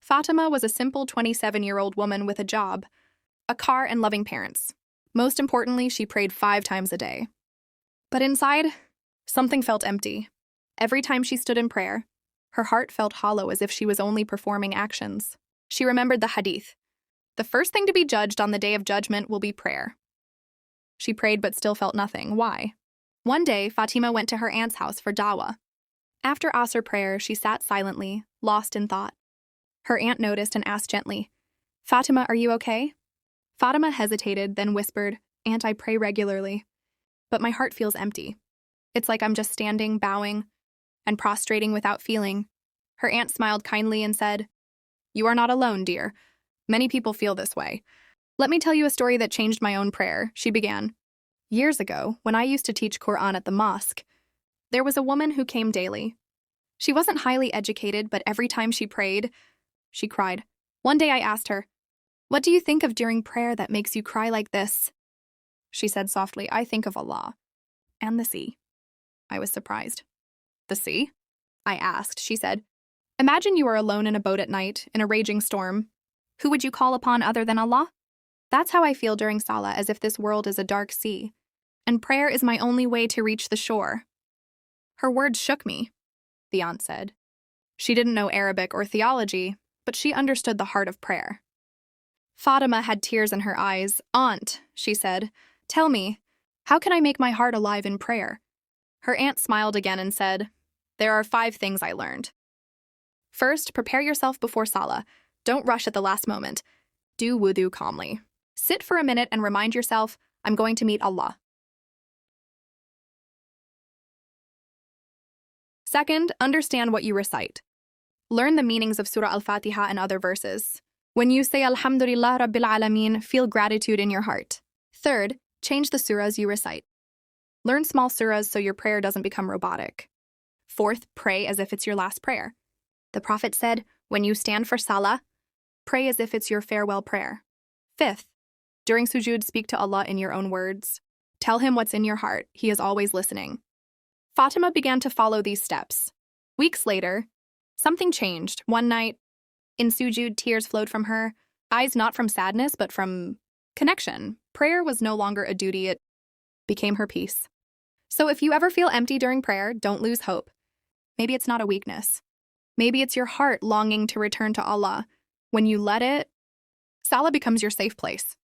Fatima was a simple 27-year-old woman with a job, a car, and loving parents. Most importantly, she prayed 5 times a day. But inside, something felt empty. Every time she stood in prayer, her heart felt hollow as if she was only performing actions. She remembered the hadith. The first thing to be judged on the day of judgment will be prayer. She prayed but still felt nothing. Why? One day, Fatima went to her aunt's house for dawah. After Asr prayer, she sat silently, lost in thought. Her aunt noticed and asked gently, "Fatima, are you okay?" Fatima hesitated, then whispered, "Aunt, I pray regularly, but my heart feels empty. It's like I'm just standing, bowing, and prostrating without feeling." Her aunt smiled kindly and said, "You are not alone, dear. Many people feel this way. Let me tell you a story that changed my own prayer," she began. "Years ago, when I used to teach Quran at the mosque, there was a woman who came daily. She wasn't highly educated, but every time she prayed, she cried. One day I asked her, 'What do you think of during prayer that makes you cry like this?' She said softly, 'I think of Allah and the sea.' I was surprised. 'The sea?' I asked. She said, 'Imagine you are alone in a boat at night, in a raging storm. Who would you call upon other than Allah? That's how I feel during Salah, as if this world is a dark sea, and prayer is my only way to reach the shore.'" Her words shook me, the aunt said. She didn't know Arabic or theology, but she understood the heart of prayer. Fatima had tears in her eyes. "Aunt," she said, "tell me, how can I make my heart alive in prayer?" Her aunt smiled again and said, "There are 5 things I learned. First, prepare yourself before Salah. Don't rush at the last moment. Do wudu calmly. Sit for a minute and remind yourself, I'm going to meet Allah. Second, understand what you recite. Learn the meanings of Surah Al-Fatiha and other verses. When you say Alhamdulillah Rabbil Alameen, feel gratitude in your heart. Third, change the surahs you recite. Learn small surahs so your prayer doesn't become robotic. Fourth, pray as if it's your last prayer. The Prophet said, when you stand for Salah, pray as if it's your farewell prayer. Fifth, during sujood, speak to Allah in your own words. Tell Him what's in your heart. He is always listening. Fatima began to follow these steps. Weeks later, something changed. One night, in sujood, tears flowed from her, eyes not from sadness, but from connection. Prayer was no longer a duty, it became her peace. So if you ever feel empty during prayer, don't lose hope. Maybe it's not a weakness. Maybe it's your heart longing to return to Allah. When you let it, Salah becomes your safe place.